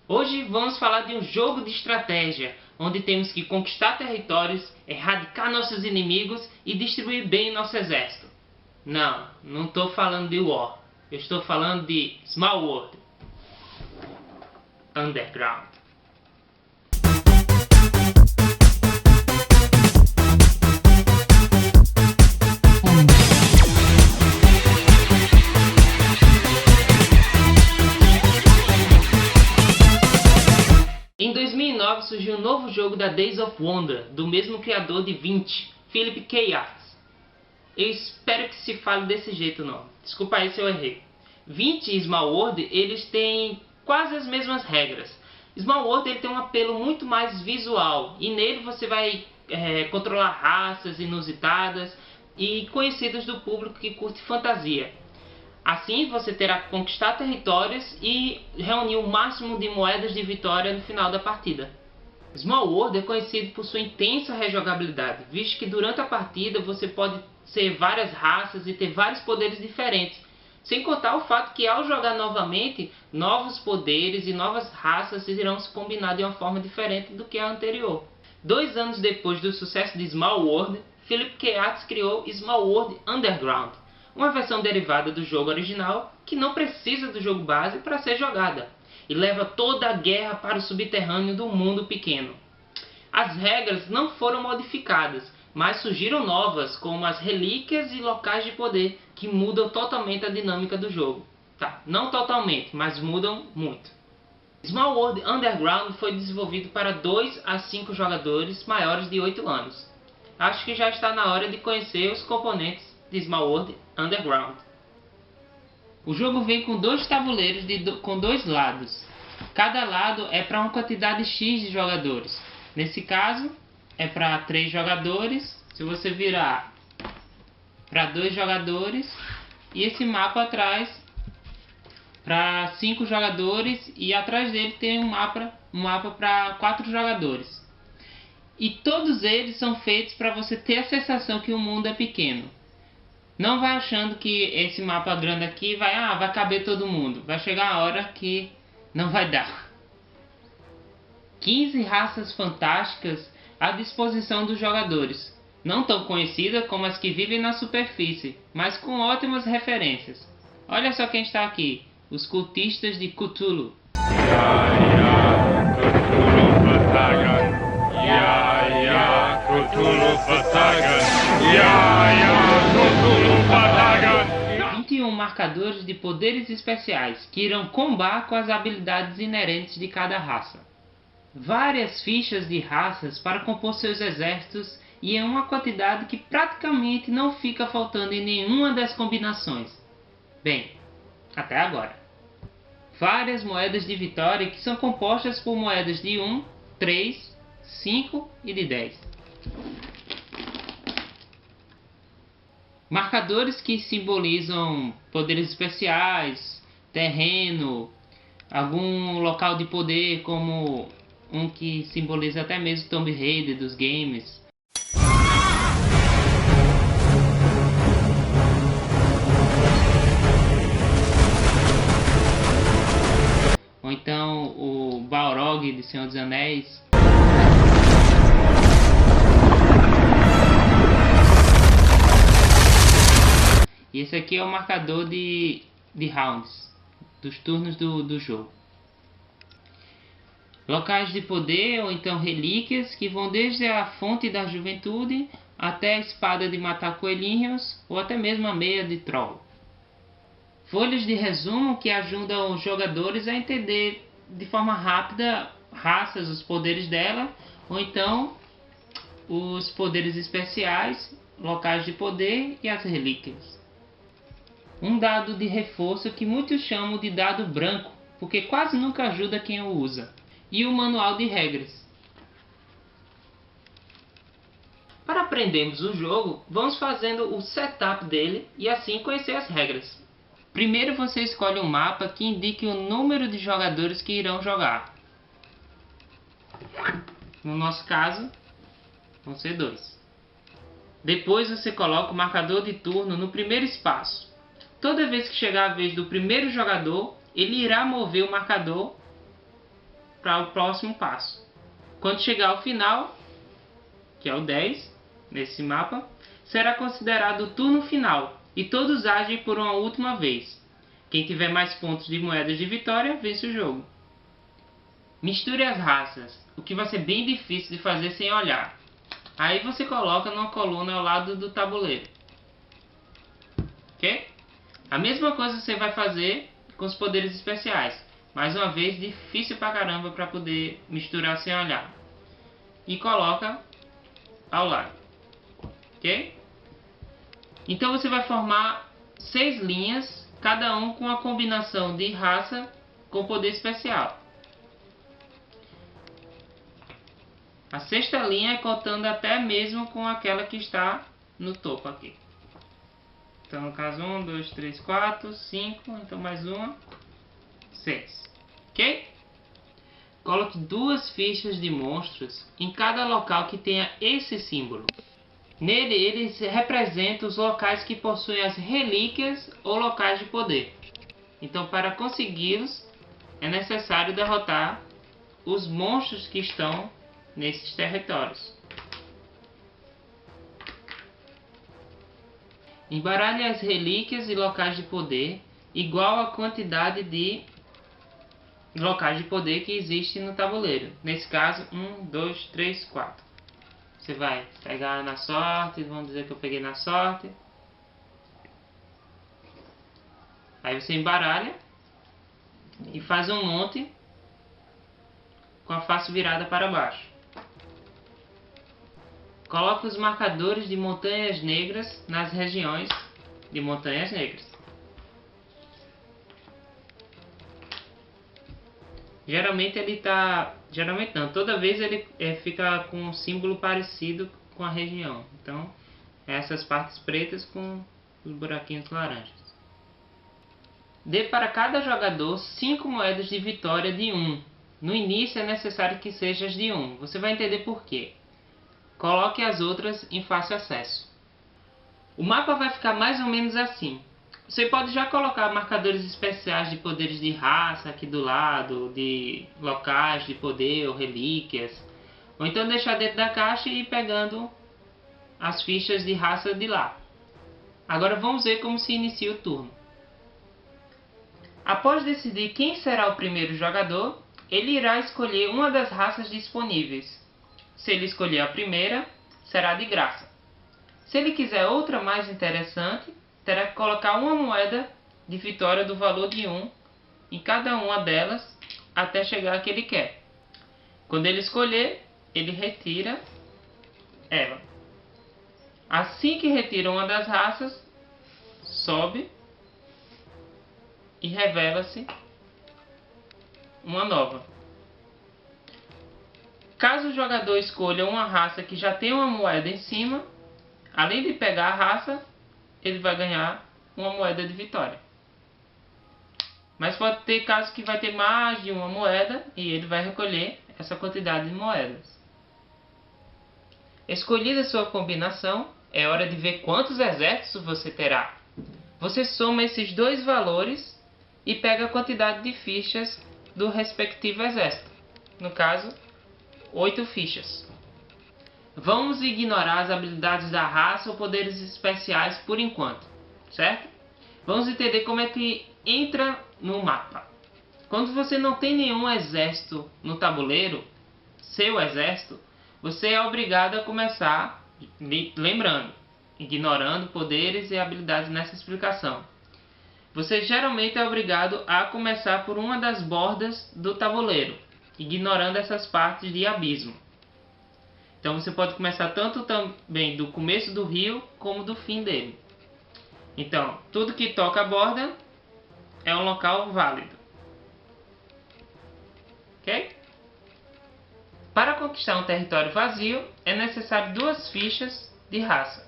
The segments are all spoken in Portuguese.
Hoje vamos falar de um jogo de estratégia, onde temos que conquistar territórios, erradicar nossos inimigos e distribuir bem nosso exército. Não estou falando de War, eu estou falando de Small World Underground. Em 2009 surgiu um novo jogo da Days of Wonder, do mesmo criador de Vinci, Philip K. Arts. Eu espero que se fale desse jeito não, desculpa aí se eu errei. Vinci e Small World, eles têm quase as mesmas regras. Small World ele tem um apelo muito mais visual, e nele você vai controlar raças inusitadas e conhecidas do público que curte fantasia. Assim você terá que conquistar territórios e reunir o máximo de moedas de vitória no final da partida. Small World é conhecido por sua intensa rejogabilidade, visto que durante a partida você pode ser várias raças e ter vários poderes diferentes, sem contar o fato que ao jogar novamente, novos poderes e novas raças irão se combinar de uma forma diferente do que a anterior. 2 anos depois do sucesso de Small World, Philip K. Arts criou Small World Underground, uma versão derivada do jogo original que não precisa do jogo base para ser jogada, e leva toda a guerra para o subterrâneo do mundo pequeno. As regras não foram modificadas, mas surgiram novas, como as relíquias e locais de poder, que mudam totalmente a dinâmica do jogo. Não totalmente, mas mudam muito. Small World Underground foi desenvolvido para 2 a 5 jogadores maiores de 8 anos. Acho que já está na hora de conhecer os componentes de Small World Underground. O jogo vem com 2 tabuleiros com 2 lados. Cada lado é para uma quantidade X de jogadores. Nesse caso, é para 3 jogadores. Se você virar para 2 jogadores, e esse mapa atrás para 5 jogadores, e atrás dele tem um mapa para 4 jogadores. E todos eles são feitos para você ter a sensação que o mundo é pequeno. Não vai achando que esse mapa grande aqui vai caber todo mundo. Vai chegar a hora que não vai dar. 15 raças fantásticas à disposição dos jogadores. Não tão conhecidas como as que vivem na superfície, mas com ótimas referências. Olha só quem está aqui. Os cultistas de Cthulhu. Cthulhu Fatagan. 21 marcadores de poderes especiais que irão combar com as habilidades inerentes de cada raça. Várias fichas de raças para compor seus exércitos e em uma quantidade que praticamente não fica faltando em nenhuma das combinações. Bem, até agora. Várias moedas de vitória que são compostas por moedas de 1, 3, 5 e de 10. Marcadores que simbolizam poderes especiais, terreno, algum local de poder, como um que simboliza até mesmo Tomb Raider dos games. Ou então o Balrog de Senhor dos Anéis. E esse aqui é o marcador de rounds, dos turnos do jogo. Locais de poder ou então relíquias que vão desde a fonte da juventude até a espada de matar coelhinhos ou até mesmo a meia de troll. Folhas de resumo que ajudam os jogadores a entender de forma rápida raças, os poderes dela, ou então os poderes especiais, locais de poder e as relíquias. Um dado de reforço que muitos chamam de dado branco, porque quase nunca ajuda quem o usa. E o manual de regras. Para aprendermos o jogo, vamos fazendo o setup dele e assim conhecer as regras. Primeiro você escolhe um mapa que indique o número de jogadores que irão jogar. No nosso caso, vão ser 2. Depois você coloca o marcador de turno no primeiro espaço. Toda vez que chegar a vez do primeiro jogador, ele irá mover o marcador para o próximo passo. Quando chegar ao final, que é o 10, nesse mapa, será considerado o turno final e todos agem por uma última vez. Quem tiver mais pontos de moedas de vitória vence o jogo. Misture as raças, o que vai ser bem difícil de fazer sem olhar. Aí você coloca numa coluna ao lado do tabuleiro. Ok? A mesma coisa você vai fazer com os poderes especiais. Mais uma vez, difícil pra caramba para poder misturar sem olhar. E coloca ao lado. Ok? Então você vai formar 6 linhas, cada um com a combinação de raça com poder especial. A sexta linha é contando até mesmo com aquela que está no topo aqui. Então no caso 1, 2, 3, 4, 5, então mais uma, 6. Ok? Coloque 2 fichas de monstros em cada local que tenha esse símbolo. Nele, eles representam os locais que possuem as relíquias ou locais de poder. Então, para consegui-los, é necessário derrotar os monstros que estão nesses territórios. Embaralhe as relíquias e locais de poder igual à quantidade de locais de poder que existe no tabuleiro. Nesse caso, 1, 2, 3, 4. Você vai pegar na sorte, vamos dizer que eu peguei na sorte. Aí você embaralha e faz um monte com a face virada para baixo. Coloque os marcadores de montanhas negras nas regiões de montanhas negras. Geralmente ele tá... Geralmente não, toda vez ele fica com um símbolo parecido com a região. Então, essas partes pretas com os buraquinhos laranjas. Dê para cada jogador 5 moedas de vitória de 1. No início é necessário que seja as de 1. Você vai entender por quê. Coloque as outras em fácil acesso. O mapa vai ficar mais ou menos assim. Você pode já colocar marcadores especiais de poderes de raça aqui do lado, de locais de poder ou relíquias. Ou então deixar dentro da caixa e ir pegando as fichas de raça de lá. Agora vamos ver como se inicia o turno. Após decidir quem será o primeiro jogador, ele irá escolher uma das raças disponíveis. Se ele escolher a primeira, será de graça. Se ele quiser outra mais interessante, terá que colocar uma moeda de vitória do valor de 1 em cada uma delas até chegar a que ele quer. Quando ele escolher, ele retira ela. Assim que retira uma das raças, sobe e revela-se uma nova. Caso o jogador escolha uma raça que já tem uma moeda em cima, além de pegar a raça, ele vai ganhar uma moeda de vitória. Mas pode ter casos que vai ter mais de uma moeda e ele vai recolher essa quantidade de moedas. Escolhida sua combinação, é hora de ver quantos exércitos você terá. Você soma esses dois valores e pega a quantidade de fichas do respectivo exército. No caso, 8 fichas. Vamos ignorar as habilidades da raça ou poderes especiais por enquanto, certo? Vamos entender como é que entra no mapa. Quando você não tem nenhum exército no tabuleiro, seu exército, você é obrigado a começar, lembrando, ignorando poderes e habilidades nessa explicação. Você geralmente é obrigado a começar por uma das bordas do tabuleiro, ignorando essas partes de abismo. Então você pode começar tanto também do começo do rio como do fim dele. Então, tudo que toca a borda é um local válido. Ok? Para conquistar um território vazio, é necessário 2 fichas de raça.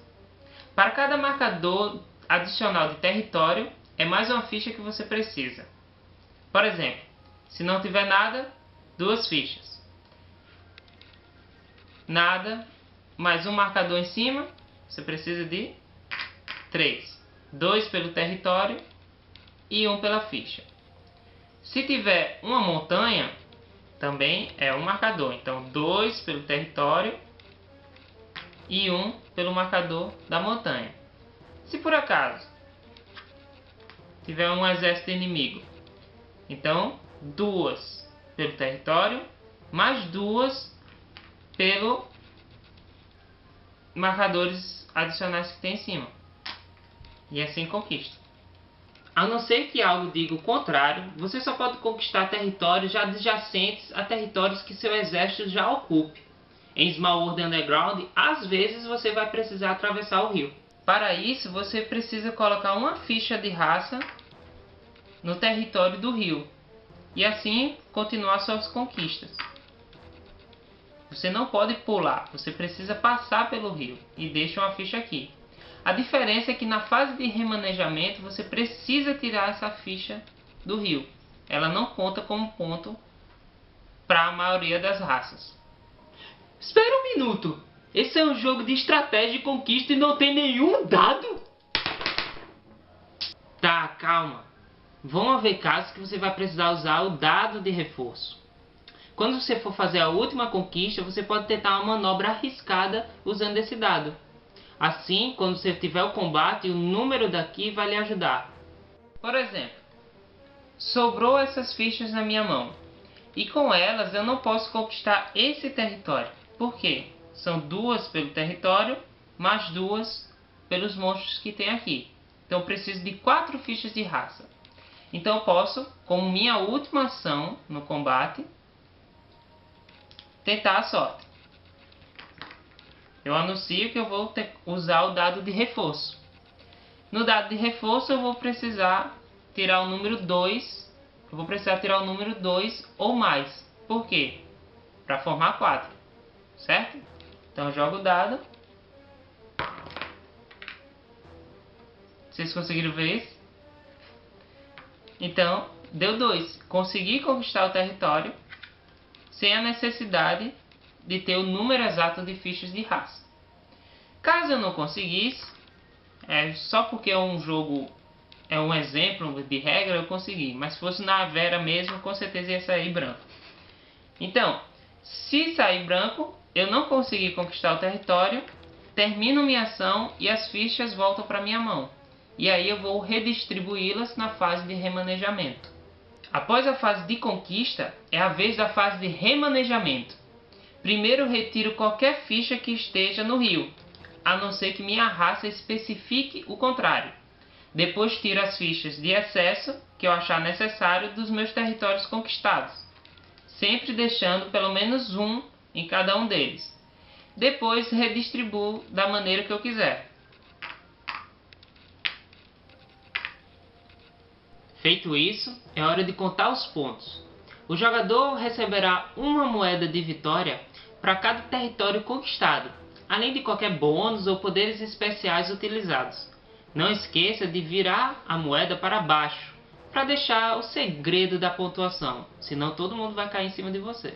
Para cada marcador adicional de território, é mais uma ficha que você precisa. Por exemplo, se não tiver nada, 2 fichas. Nada, mais um marcador em cima, você precisa de 3. 2 pelo território e 1 pela ficha. Se tiver uma montanha, também é um marcador. Então 2 pelo território e 1 pelo marcador da montanha. Se por acaso tiver um exército inimigo, então 2 pelo território mais 2 pelo marcadores adicionais que tem em cima. E assim conquista. A não ser que algo diga o contrário, você só pode conquistar territórios já adjacentes a territórios que seu exército já ocupe. Em Small World Underground, às vezes você vai precisar atravessar o rio. Para isso, você precisa colocar uma ficha de raça no território do rio. E assim continuar suas conquistas. Você não pode pular, você precisa passar pelo rio e deixa uma ficha aqui. A diferença é que na fase de remanejamento você precisa tirar essa ficha do rio. Ela não conta como ponto para a maioria das raças. Espera um minuto! Esse é um jogo de estratégia e conquista e não tem nenhum dado? Tá, calma. Vão haver casos que você vai precisar usar o dado de reforço. Quando você for fazer a última conquista, você pode tentar uma manobra arriscada usando esse dado. Assim, quando você tiver o combate, o número daqui vai lhe ajudar. Por exemplo, sobrou essas fichas na minha mão. E com elas eu não posso conquistar esse território. Por quê? São 2 pelo território, mais 2 pelos monstros que tem aqui. Então eu preciso de 4 fichas de raça. Então eu posso, como minha última ação no combate, tentar a sorte. Eu anuncio que eu vou usar o dado de reforço. No dado de reforço eu vou precisar tirar o número 2. Eu vou precisar tirar o número 2 ou mais. Por quê? Para formar 4. Certo? Então eu jogo o dado. Vocês conseguiram ver isso? Então, deu 2. Consegui conquistar o território sem a necessidade de ter o número exato de fichas de raça. Caso eu não conseguisse, só porque é um jogo, é um exemplo de regra, eu consegui. Mas se fosse na Vera mesmo, com certeza ia sair branco. Então, se sair branco, eu não consegui conquistar o território, termino minha ação e as fichas voltam para minha mão. E aí eu vou redistribuí-las na fase de remanejamento. Após a fase de conquista, é a vez da fase de remanejamento. Primeiro retiro qualquer ficha que esteja no rio, a não ser que minha raça especifique o contrário. Depois tiro as fichas de excesso que eu achar necessário dos meus territórios conquistados, sempre deixando pelo menos um em cada um deles. Depois redistribuo da maneira que eu quiser. Feito isso, é hora de contar os pontos. O jogador receberá uma moeda de vitória para cada território conquistado, além de qualquer bônus ou poderes especiais utilizados. Não esqueça de virar a moeda para baixo, para deixar o segredo da pontuação, senão todo mundo vai cair em cima de você.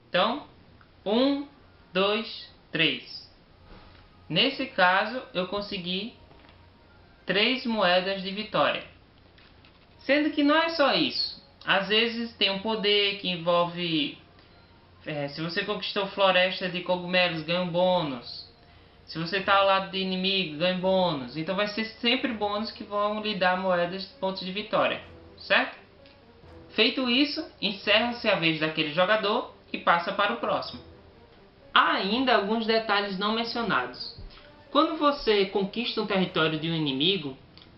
Então, 1, 2, 3. Nesse caso, eu consegui 3 moedas de vitória. Sendo que não é só isso. Às vezes tem um poder que envolve... se você conquistou floresta de cogumelos, ganha um bônus. Se você está ao lado de inimigo, ganha um bônus. Então vai ser sempre bônus que vão lhe dar moedas de pontos de vitória. Certo? Feito isso, encerra-se a vez daquele jogador e passa para o próximo. Há ainda alguns detalhes não mencionados. Quando você conquista um território de um inimigo,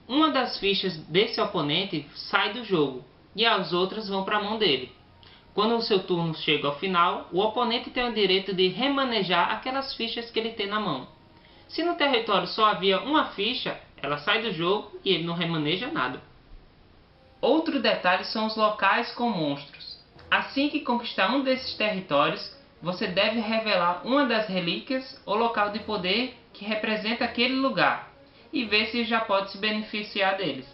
uma das fichas desse oponente sai do jogo e as outras vão para a mão dele. Quando o seu turno chega ao final, o oponente tem o direito de remanejar aquelas fichas que ele tem na mão. Se no território só havia uma ficha, ela sai do jogo e ele não remaneja nada. Outro detalhe são os locais com monstros. Assim que conquistar um desses territórios, você deve revelar uma das relíquias ou local de poder que representa aquele lugar e ver se já pode se beneficiar deles.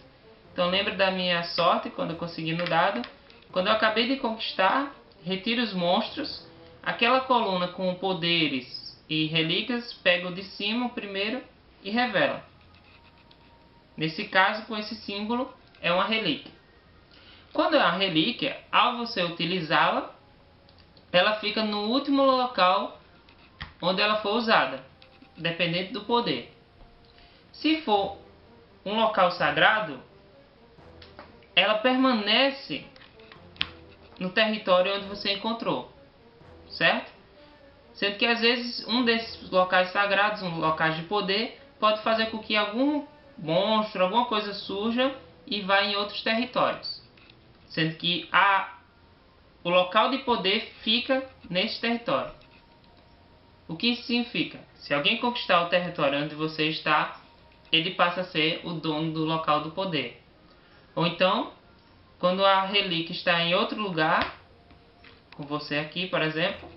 Então lembra da minha sorte quando eu consegui no dado. Quando eu acabei de conquistar, retiro os monstros, aquela coluna com poderes e relíquias, pego de cima o primeiro e revelo. Nesse caso, com esse símbolo, é uma relíquia. Quando é uma relíquia, ao você utilizá-la, ela fica no último local onde ela for usada, dependente do poder. Se for um local sagrado, ela permanece no território onde você encontrou, certo? Sendo que às vezes um desses locais sagrados, um locais de poder, pode fazer com que algum monstro, alguma coisa surja e vá em outros territórios. Sendo que o local de poder fica nesse território. O que isso significa? Se alguém conquistar o território onde você está, ele passa a ser o dono do local do poder. Ou então, quando a relíquia está em outro lugar, com você aqui, por exemplo,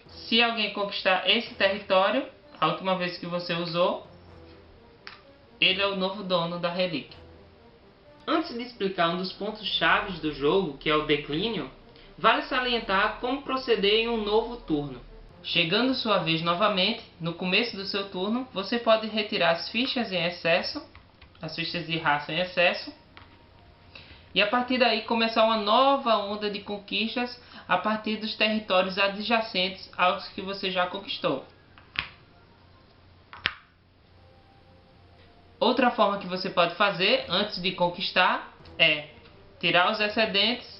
se alguém conquistar esse território, a última vez que você usou, ele é o novo dono da relíquia. Antes de explicar um dos pontos chaves do jogo, que é o declínio, vale salientar como proceder em um novo turno. Chegando sua vez novamente, no começo do seu turno, você pode retirar as fichas em excesso, as fichas de raça em excesso, e a partir daí começar uma nova onda de conquistas a partir dos territórios adjacentes aos que você já conquistou. Outra forma que você pode fazer antes de conquistar é tirar os excedentes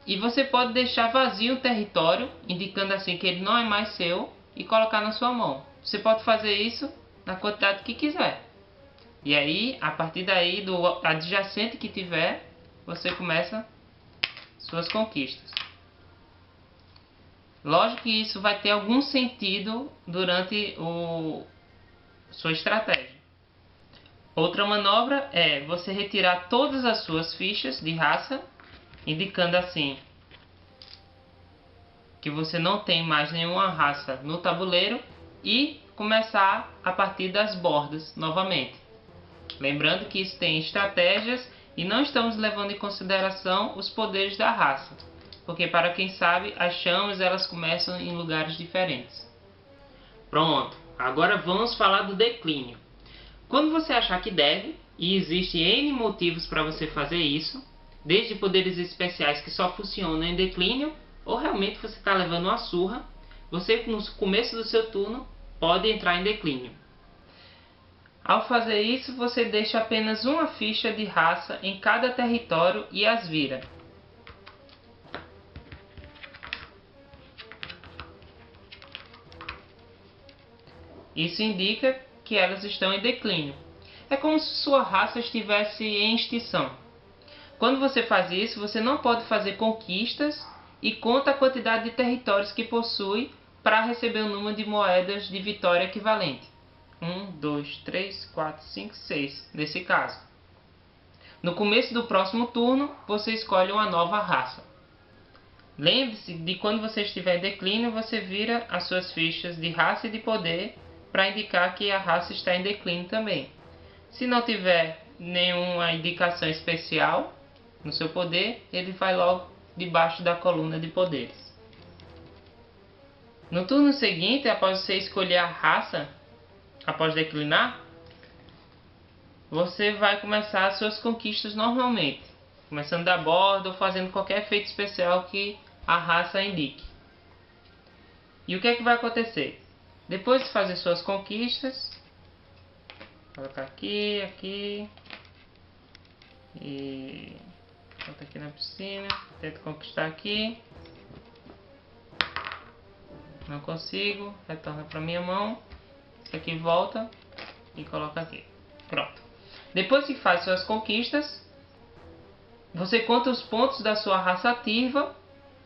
e você pode deixar vazio o território, indicando assim que ele não é mais seu, e colocar na sua mão. Você pode fazer isso na quantidade que quiser. E aí, a partir daí, do adjacente que tiver, você começa suas conquistas. Lógico que isso vai ter algum sentido durante sua estratégia. Outra manobra é você retirar todas as suas fichas de raça, indicando assim que você não tem mais nenhuma raça no tabuleiro, e começar a partir das bordas novamente. Lembrando que isso tem estratégias e não estamos levando em consideração os poderes da raça, porque para quem sabe, as chamas elas começam em lugares diferentes. Pronto, agora vamos falar do declínio. Quando você achar que deve, e existe N motivos para você fazer isso, desde poderes especiais que só funcionam em declínio, ou realmente você está levando uma surra, você no começo do seu turno pode entrar em declínio. Ao fazer isso, você deixa apenas uma ficha de raça em cada território e as vira. Isso indica que elas estão em declínio. É como se sua raça estivesse em extinção. Quando você faz isso, você não pode fazer conquistas e conta a quantidade de territórios que possui para receber o número de moedas de vitória equivalente. 1, 2, 3, 4, 5, 6, nesse caso. No começo do próximo turno, você escolhe uma nova raça. Lembre-se de quando você estiver em declínio, você vira as suas fichas de raça e de poder para indicar que a raça está em declínio também. Se não tiver nenhuma indicação especial no seu poder, ele vai logo debaixo da coluna de poderes. No turno seguinte, após você escolher a raça, após declinar, você vai começar as suas conquistas normalmente, começando da borda ou fazendo qualquer efeito especial que a raça indique. E o que é que vai acontecer? Depois de fazer suas conquistas, colocar aqui, aqui, e volta aqui na piscina, tento conquistar aqui, não consigo, retorna para minha mão, isso aqui volta e coloca aqui. Pronto. Depois que faz suas conquistas, você conta os pontos da sua raça ativa,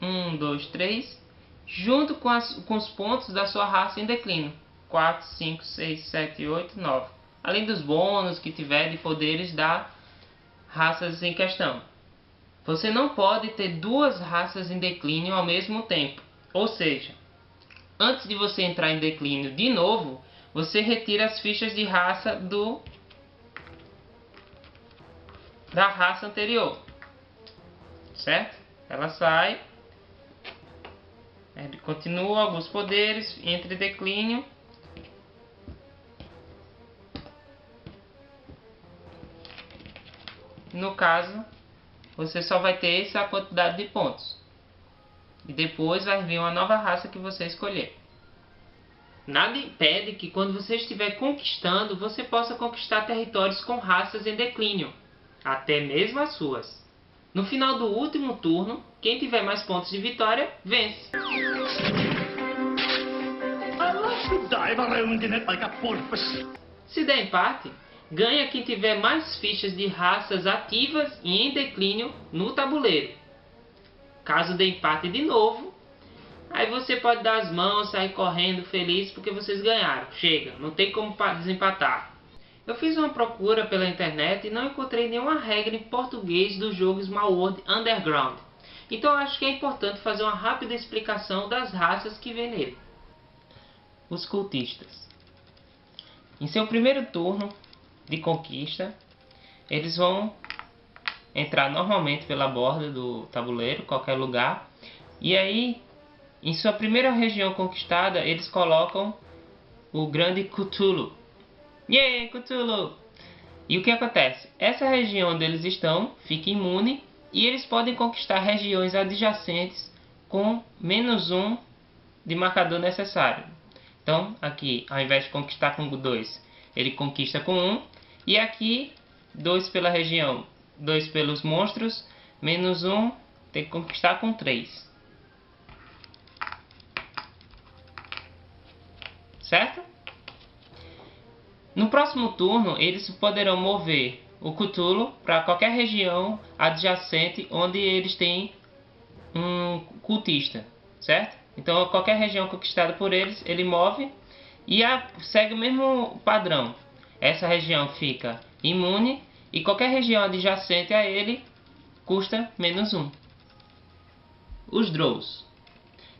1, 2, 3, junto com os pontos da sua raça em declínio, 4, 5, 6, 7, 8, 9. Além dos bônus que tiver de poderes das raças em questão. Você não pode ter duas raças em declínio ao mesmo tempo. Ou seja, antes de você entrar em declínio de novo, você retira as fichas de raça da raça anterior. Certo? Ela sai. Continua alguns poderes, entra em declínio. No caso, você só vai ter essa quantidade de pontos. e depois vai vir uma nova raça que você escolher. Nada impede que quando você estiver conquistando, você possa conquistar territórios com raças em declínio, até mesmo as suas. No final do último turno, quem tiver mais pontos de vitória, vence. Se der empate, ganha quem tiver mais fichas de raças ativas e em declínio no tabuleiro. Caso dê empate de novo, aí você pode dar as mãos, sair correndo feliz porque vocês ganharam. Chega, não tem como desempatar. Eu fiz uma procura pela internet e não encontrei nenhuma regra em português do jogo Small World Underground. Então acho que é importante fazer uma rápida explicação das raças que vem nele. Os cultistas. Em seu primeiro turno de conquista, eles vão entrar normalmente pela borda do tabuleiro, qualquer lugar. E aí, em sua primeira região conquistada, eles colocam o grande Cthulhu. Yeah, Cthulhu! E o que acontece? Essa região onde eles estão fica imune e eles podem conquistar regiões adjacentes com -1 de marcador necessário. Então, aqui, ao invés de conquistar com 2, ele conquista com 1. E aqui, 2 pela região, 2 pelos monstros, -1, tem que conquistar com 3. Certo? No próximo turno, eles poderão mover o Cthulhu para qualquer região adjacente onde eles têm um cultista, certo? Então, qualquer região conquistada por eles, ele move e segue o mesmo padrão. Essa região fica imune e qualquer região adjacente a ele custa -1. Os Drows.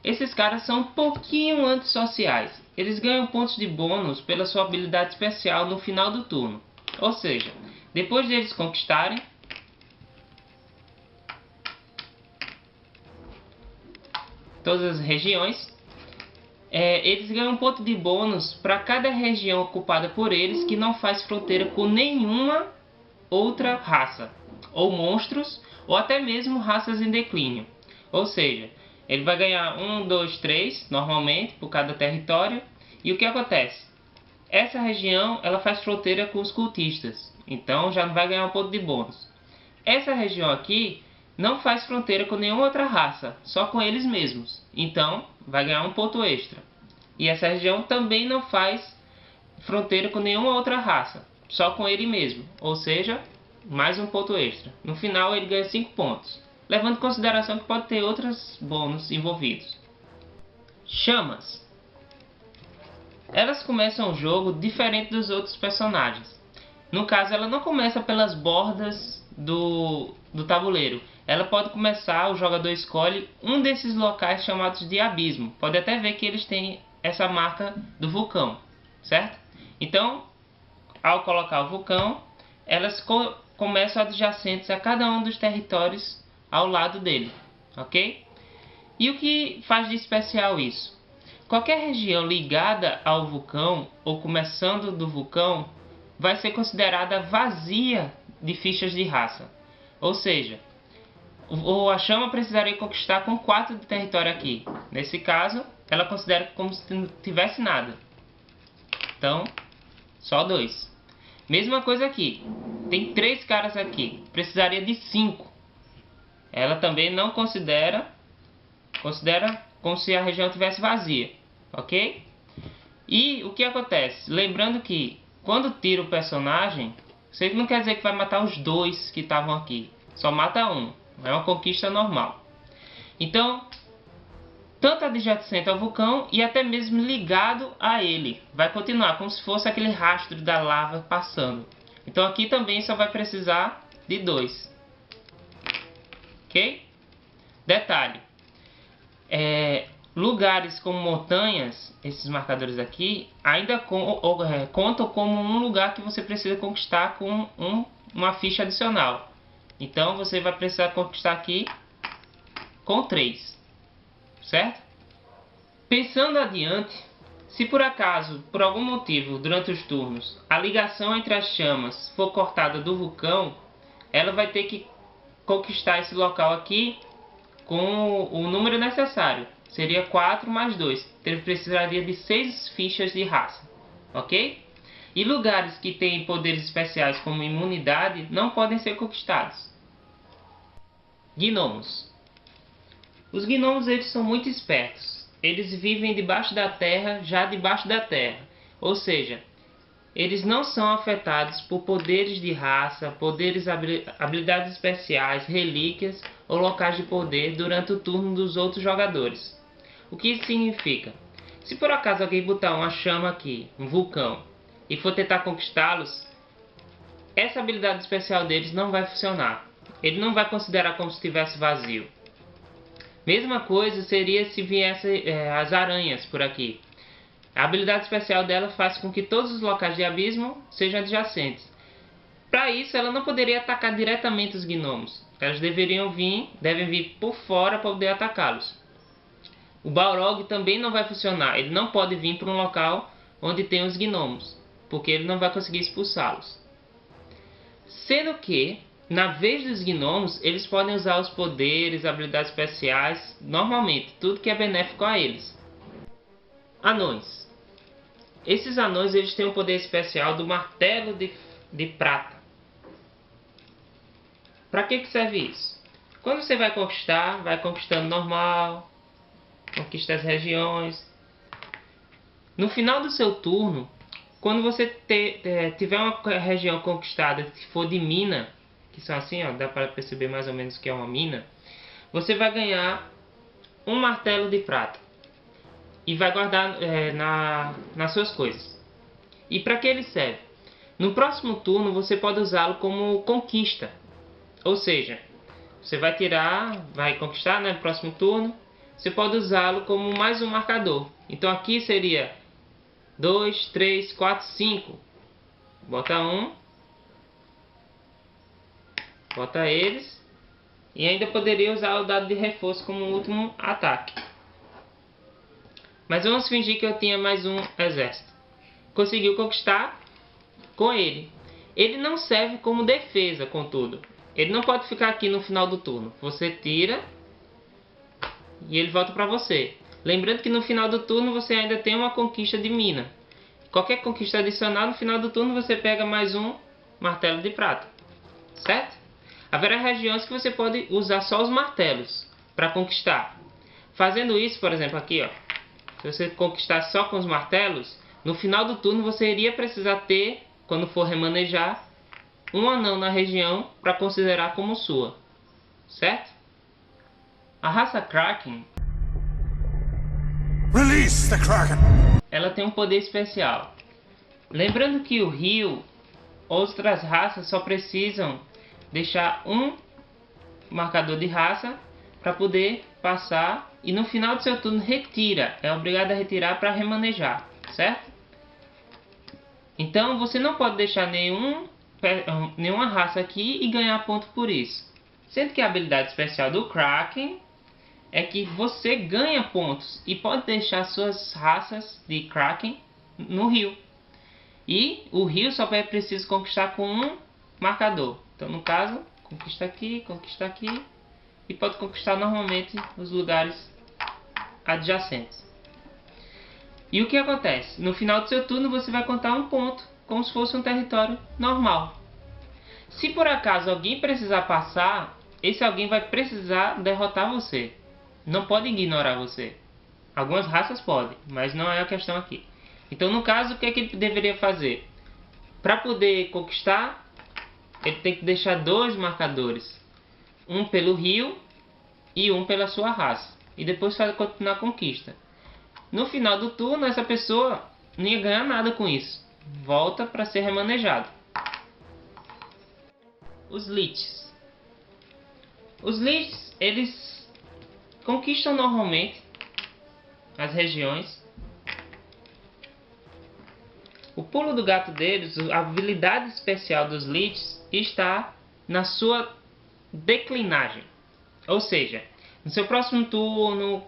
Esses caras são um pouquinho antissociais. Eles ganham pontos de bônus pela sua habilidade especial no final do turno. Ou seja, depois de eles conquistarem todas as regiões, eles ganham um ponto de bônus para cada região ocupada por eles que não faz fronteira com nenhuma outra raça, ou monstros, ou até mesmo raças em declínio. Ou seja, ele vai ganhar 1, 2, 3, normalmente, por cada território. E o que acontece? Essa região ela faz fronteira com os cultistas, então já não vai ganhar um ponto de bônus. Essa região aqui não faz fronteira com nenhuma outra raça, só com eles mesmos, então vai ganhar um ponto extra. E essa região também não faz fronteira com nenhuma outra raça, só com ele mesmo, ou seja, mais um ponto extra. No final ele ganha 5 pontos. Levando em consideração que pode ter outros bônus envolvidos. Chamas. Elas começam o jogo diferente dos outros personagens. No caso, ela não começa pelas bordas do tabuleiro. Ela pode começar, o jogador escolhe um desses locais chamados de abismo. Pode até ver que eles têm essa marca do vulcão, certo? Então, ao colocar o vulcão, elas começam adjacentes a cada um dos territórios ao lado dele, ok? E o que faz de especial isso? Qualquer região ligada ao vulcão ou começando do vulcão vai ser considerada vazia de fichas de raça. Ou seja, a chama precisaria conquistar com 4 de território aqui. Nesse caso, ela considera como se não tivesse nada. Então, só 2. Mesma coisa aqui. Tem 3 caras aqui. Precisaria de 5. Ela também não considera como se a região tivesse vazia, ok? E o que acontece? Lembrando que quando tira o personagem, você não quer dizer que vai matar os 2 que estavam aqui, só mata um, é uma conquista normal. Então, tanto adjacente ao vulcão e até mesmo ligado a ele, vai continuar como se fosse aquele rastro da lava passando. Então aqui também só vai precisar de 2. Ok? Detalhe, lugares como montanhas, esses marcadores aqui, ainda contam como um lugar que você precisa conquistar com uma ficha adicional. Então você vai precisar conquistar aqui com 3, certo? Pensando adiante, se por acaso, por algum motivo, durante os turnos, a ligação entre as chamas for cortada do vulcão, ela vai ter que conquistar esse local aqui com o número necessário. Seria 4 mais 2. Então ele precisaria de 6 fichas de raça. Ok? E lugares que têm poderes especiais como imunidade não podem ser conquistados. Gnomos. Os gnomos eles são muito espertos. Eles vivem debaixo da terra, já debaixo da terra. Ou seja, eles não são afetados por poderes de raça, habilidades especiais, relíquias ou locais de poder durante o turno dos outros jogadores. O que isso significa? Se por acaso alguém botar uma chama aqui, um vulcão, e for tentar conquistá-los, essa habilidade especial deles não vai funcionar. Ele não vai considerar como se estivesse vazio. Mesma coisa seria se viessem as aranhas por aqui. A habilidade especial dela faz com que todos os locais de abismo sejam adjacentes. Para isso, ela não poderia atacar diretamente os gnomos. Elas devem vir por fora para poder atacá-los. O Balrog também não vai funcionar. Ele não pode vir para um local onde tem os gnomos, porque ele não vai conseguir expulsá-los. Sendo que, na vez dos gnomos, eles podem usar os poderes, habilidades especiais, normalmente, tudo que é benéfico a eles. Anões. Esses anões eles têm o poder especial do martelo de prata. Para que serve isso? Quando você vai conquistar, vai conquistando normal, conquista as regiões. No final do seu turno, quando você tiver uma região conquistada que for de mina, que são assim, ó, dá para perceber mais ou menos que é uma mina, você vai ganhar um martelo de prata. E vai guardar nas suas coisas. E para que ele serve? No próximo turno você pode usá-lo como conquista. Ou seja, você vai conquistar, né, no próximo turno. Você pode usá-lo como mais um marcador. Então aqui seria 2, 3, 4, 5. Bota um. Bota eles. E ainda poderia usar o dado de reforço como último ataque. Mas vamos fingir que eu tinha mais um exército. Conseguiu conquistar com ele. Ele não serve como defesa, contudo. Ele não pode ficar aqui no final do turno. Você tira e ele volta para você. Lembrando que no final do turno você ainda tem uma conquista de mina. Qualquer conquista adicional, no final do turno você pega mais um martelo de prata. Certo? Haverá regiões que você pode usar só os martelos para conquistar. Fazendo isso, por exemplo, aqui, ó. Se você conquistar só com os martelos, no final do turno você iria precisar ter, quando for remanejar, um anão na região para considerar como sua. Certo? A raça Kraken, Release the Kraken! ela tem um poder especial. Lembrando que o rio, outras raças só precisam deixar um marcador de raça para poder passar. E no final do seu turno retira. É obrigado a retirar para remanejar. Certo? Então você não pode deixar nenhuma raça aqui e ganhar ponto por isso. Sendo que a habilidade especial do Kraken é que você ganha pontos e pode deixar suas raças de Kraken no rio. E o rio só é preciso conquistar com um marcador. Então no caso, conquista aqui e pode conquistar normalmente os lugares adjacentes. E o que acontece? No final do seu turno você vai contar um ponto, como se fosse um território normal. Se por acaso alguém precisar passar, esse alguém vai precisar derrotar você. Não pode ignorar você. Algumas raças podem, mas não é a questão aqui. Então no caso, o que é que ele deveria fazer? Para poder conquistar, ele tem que deixar 2 marcadores. Um pelo rio e um pela sua raça. E depois continuar a conquista. No final do turno, essa pessoa não ia ganhar nada com isso. Volta para ser remanejado. Os Liches. Os Liches, eles conquistam normalmente as regiões. O pulo do gato deles, a habilidade especial dos Liches, está na sua declinagem. Ou seja, no seu próximo turno,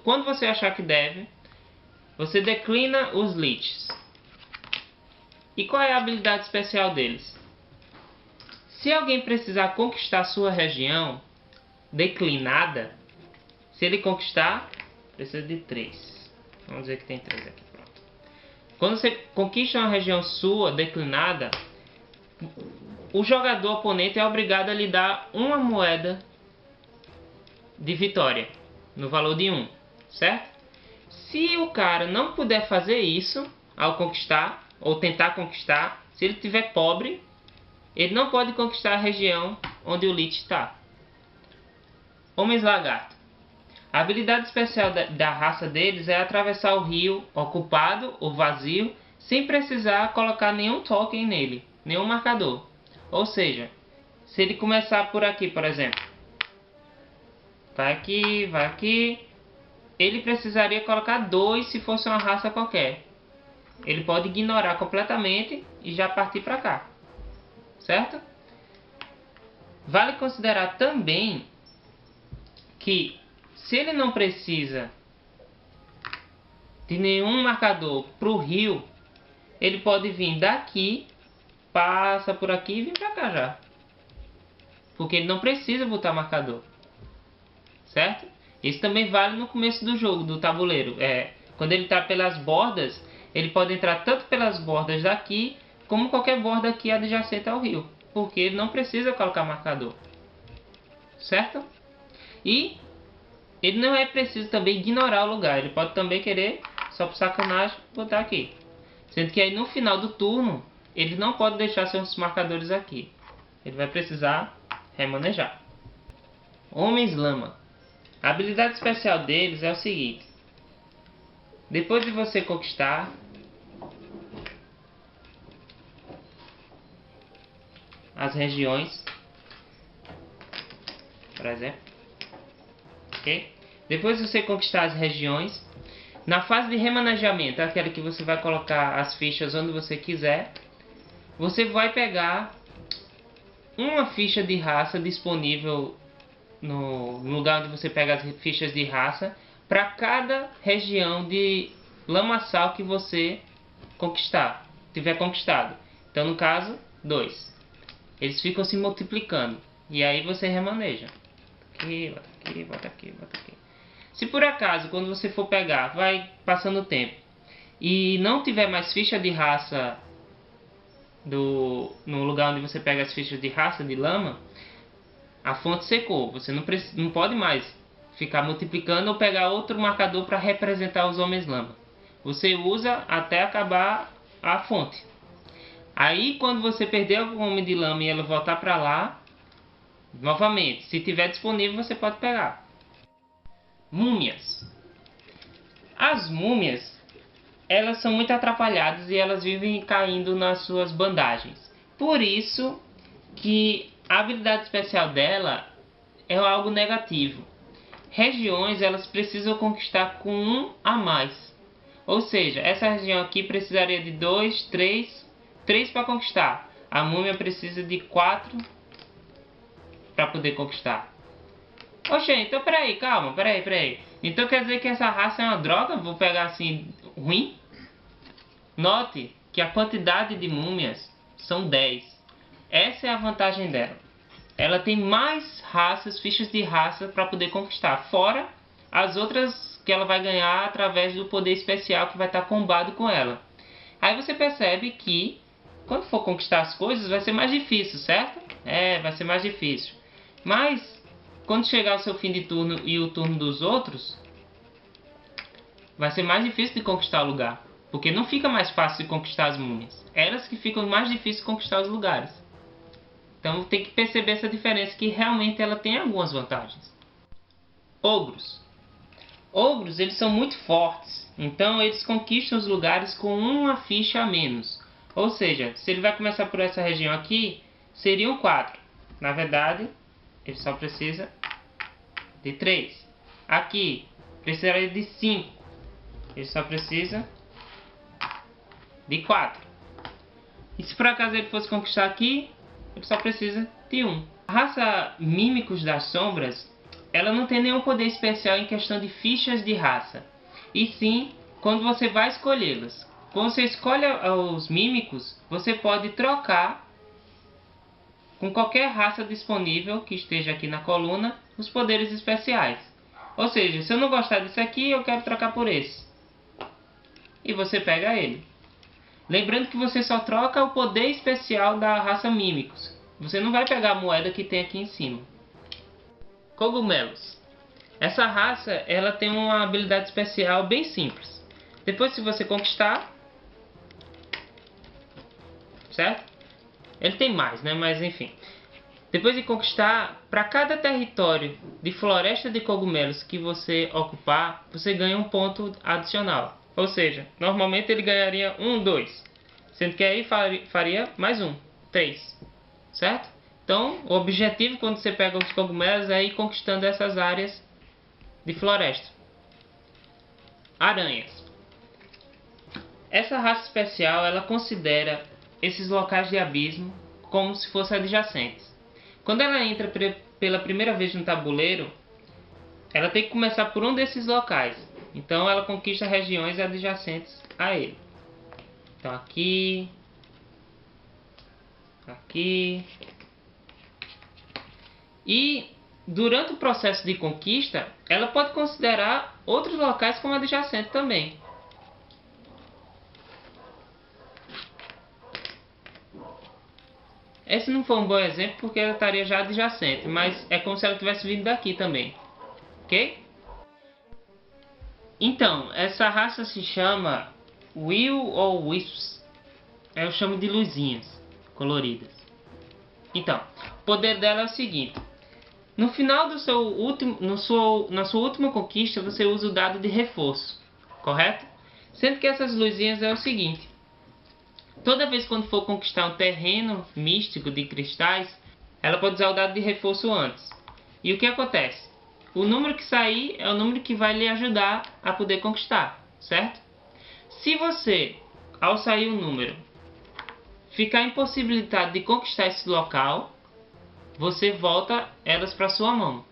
quando você achar que deve, você declina os Liches. E qual é a habilidade especial deles? Se alguém precisar conquistar sua região declinada, Se ele conquistar, precisa de 3. Vamos dizer que tem 3 aqui, pronto. Quando você conquista uma região sua declinada, o jogador oponente é obrigado a lhe dar uma moeda de vitória, no valor de 1, certo? Se o cara não puder fazer isso ao conquistar, ou tentar conquistar, se ele estiver pobre, ele não pode conquistar a região onde o Lich está. Homens Lagarto. A habilidade especial da raça deles é atravessar o rio ocupado ou vazio, sem precisar colocar nenhum token nele, nenhum marcador. Ou seja, se ele começar por aqui, por exemplo, vai aqui, ele precisaria colocar 2 se fosse uma raça qualquer. Ele pode ignorar completamente e já partir para cá, certo? Vale considerar também que se ele não precisa de nenhum marcador para o rio, ele pode vir daqui, passa por aqui e vir para cá já. Porque ele não precisa botar marcador, certo? Isso também vale no começo do jogo, do tabuleiro. Quando ele está pelas bordas, ele pode entrar tanto pelas bordas daqui, como qualquer borda aqui adjacente ao rio. Porque ele não precisa colocar marcador, certo? E ele não é preciso também ignorar o lugar. Ele pode também querer, só por sacanagem, botar aqui. Sendo que aí no final do turno, ele não pode deixar seus marcadores aqui. Ele vai precisar remanejar. Homens Lama. A habilidade especial deles é o seguinte. Depois de você conquistar as regiões, por exemplo, ok? Depois de você conquistar as regiões, na fase de remanejamento, aquela que você vai colocar as fichas onde você quiser, você vai pegar uma ficha de raça disponível no lugar onde você pega as fichas de raça para cada região de lamaçal que você tiver conquistado. Então, no caso, 2. Eles ficam se multiplicando. E aí você remaneja. Aqui, bota aqui, bota aqui, bota aqui. Se por acaso, quando você for pegar, vai passando o tempo e não tiver mais ficha de raça no lugar onde você pega as fichas de raça de lama, a fonte secou. Você não pode mais ficar multiplicando ou pegar outro marcador para representar os homens lama. Você usa até acabar a fonte. Aí quando você perder algum homem de lama e ela voltar para lá, novamente, se tiver disponível você pode pegar. Múmias. As múmias, elas são muito atrapalhadas e elas vivem caindo nas suas bandagens. Por isso que a habilidade especial dela é algo negativo. Regiões elas precisam conquistar com 1 a mais. Ou seja, essa região aqui precisaria de 2, 3 para conquistar. A múmia precisa de 4 para poder conquistar. Oxe, então peraí, calma, peraí. Então quer dizer que essa raça é uma droga? Vou pegar assim, ruim? Note que a quantidade de múmias são 10. Essa é a vantagem dela. Ela tem mais raças, fichas de raça para poder conquistar. Fora as outras que ela vai ganhar através do poder especial que vai estar combado com ela. Aí você percebe que quando for conquistar as coisas vai ser mais difícil, certo? Vai ser mais difícil. Mas quando chegar o seu fim de turno e o turno dos outros, vai ser mais difícil de conquistar o lugar. Porque não fica mais fácil de conquistar as múmias. Elas que ficam mais difíceis de conquistar os lugares. Então tem que perceber essa diferença, que realmente ela tem algumas vantagens. Ogros. Ogros, eles são muito fortes. Então eles conquistam os lugares com uma ficha a menos. Ou seja, se ele vai começar por essa região aqui, seriam 4. Na verdade, ele só precisa de 3. Aqui, precisaria de 5. Ele só precisa de 4. E se por acaso ele fosse conquistar aqui, ele só precisa de 1. A raça Mímicos das Sombras, ela não tem nenhum poder especial em questão de fichas de raça. E sim, quando você vai escolhê-las. Quando você escolhe os Mímicos, você pode trocar com qualquer raça disponível que esteja aqui na coluna os poderes especiais. Ou seja, se eu não gostar desse aqui, eu quero trocar por esse. E você pega ele. Lembrando que você só troca o poder especial da raça Mímicos. Você não vai pegar a moeda que tem aqui em cima. Cogumelos. Essa raça, ela tem uma habilidade especial bem simples. Depois que você conquistar, certo? Ele tem mais, né? Mas enfim. Depois de conquistar, para cada território de floresta de cogumelos que você ocupar, você ganha um ponto adicional. Ou seja, normalmente ele ganharia 1, 2. Sendo que aí faria mais 1, 3. Certo? Então, o objetivo quando você pega os cogumelos é ir conquistando essas áreas de floresta. Aranhas. Essa raça especial, ela considera esses locais de abismo como se fossem adjacentes. Quando ela entra pela primeira vez no tabuleiro, ela tem que começar por um desses locais. Então ela conquista regiões adjacentes a ele. Então aqui, aqui. E durante o processo de conquista, ela pode considerar outros locais como adjacentes também. Esse não foi um bom exemplo porque ela estaria já adjacente, mas é como se ela tivesse vindo daqui também. Ok? Então, essa raça se chama Will ou Wisps. Eu chamo de luzinhas coloridas. Então, o poder dela é o seguinte. No final do seu último, na sua última conquista, você usa o dado de reforço. Correto? Sendo que essas luzinhas é o seguinte. Toda vez quando for conquistar um terreno místico de cristais, ela pode usar o dado de reforço antes. E o que acontece? O número que sair é o número que vai lhe ajudar a poder conquistar, certo? Se você, ao sair o número, ficar impossibilitado de conquistar esse local, você volta elas para sua mão.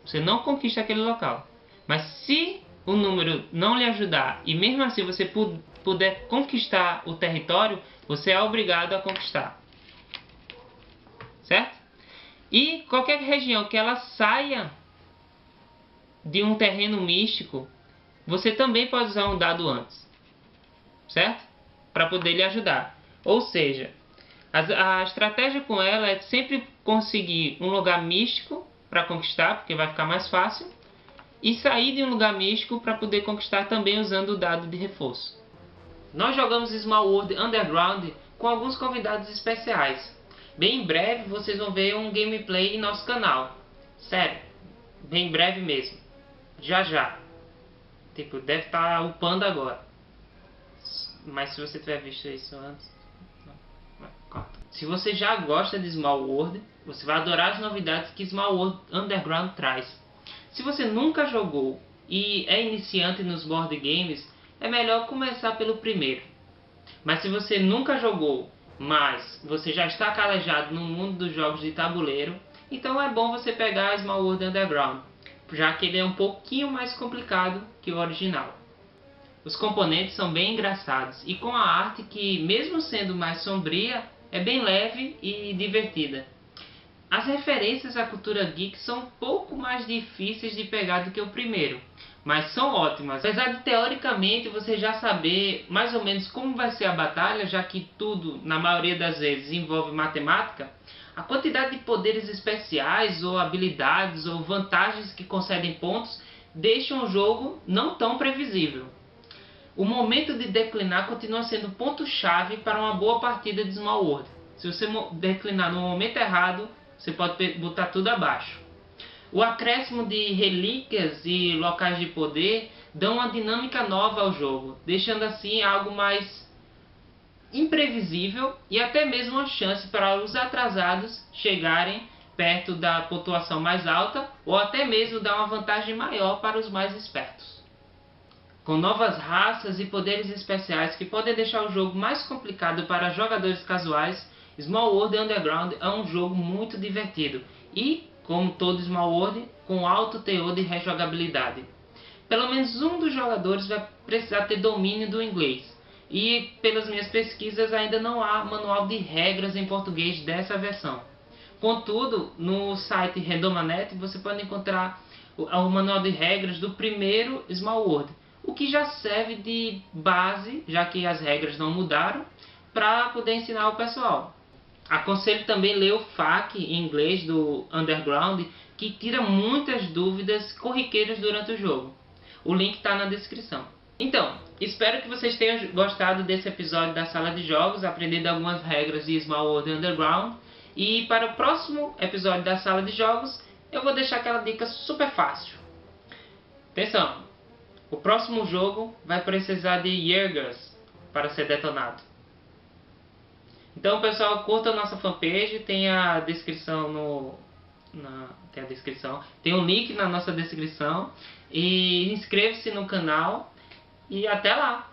Você não conquista aquele local. Mas se o número não lhe ajudar e mesmo assim você puder conquistar o território, você é obrigado a conquistar. Certo? E qualquer região que ela saia de um terreno místico, você também pode usar um dado antes. Certo? Para poder lhe ajudar. Ou seja, a estratégia com ela é sempre conseguir um lugar místico para conquistar, porque vai ficar mais fácil. E sair de um lugar místico para poder conquistar também usando o dado de reforço. Nós jogamos Small World Underground com alguns convidados especiais. Bem em breve vocês vão ver um gameplay em nosso canal. Sério, bem em breve mesmo. Já já. Tipo, deve estar upando agora. Mas se você tiver visto isso antes... Se você já gosta de Small World, você vai adorar as novidades que Small World Underground traz. Se você nunca jogou e é iniciante nos board games, é melhor começar pelo primeiro. Mas se você nunca jogou, mas você já está calejado no mundo dos jogos de tabuleiro, então é bom você pegar Small World Underground, já que ele é um pouquinho mais complicado que o original. Os componentes são bem engraçados e com a arte que, mesmo sendo mais sombria, é bem leve e divertida. As referências à cultura geek são um pouco mais difíceis de pegar do que o primeiro, mas são ótimas. Apesar de teoricamente você já saber mais ou menos como vai ser a batalha, já que tudo, na maioria das vezes, envolve matemática, a quantidade de poderes especiais ou habilidades ou vantagens que concedem pontos deixam o jogo não tão previsível. O momento de declinar continua sendo ponto-chave para uma boa partida de Small World. Se você declinar no momento errado, você pode botar tudo abaixo. O acréscimo de relíquias e locais de poder dão uma dinâmica nova ao jogo, deixando assim algo mais imprevisível e até mesmo uma chance para os atrasados chegarem perto da pontuação mais alta ou até mesmo dar uma vantagem maior para os mais espertos. Com novas raças e poderes especiais que podem deixar o jogo mais complicado para jogadores casuais, Small World Underground é um jogo muito divertido e, como todo Small World, com alto teor de rejogabilidade. Pelo menos um dos jogadores vai precisar ter domínio do inglês, e pelas minhas pesquisas ainda não há manual de regras em português dessa versão. Contudo, no site Redomanet você pode encontrar o manual de regras do primeiro Small World, o que já serve de base, já que as regras não mudaram, para poder ensinar o pessoal. Aconselho também ler o FAQ em inglês do Underground, que tira muitas dúvidas corriqueiras durante o jogo. O link está na descrição. Então, espero que vocês tenham gostado desse episódio da Sala de Jogos, aprendendo algumas regras de Small World e Underground. E para o próximo episódio da Sala de Jogos, eu vou deixar aquela dica super fácil. Atenção! O próximo jogo vai precisar de Jägers para ser detonado. Então, pessoal, curta a nossa fanpage, tem a descrição tem um link na nossa descrição, e inscreva-se no canal e até lá!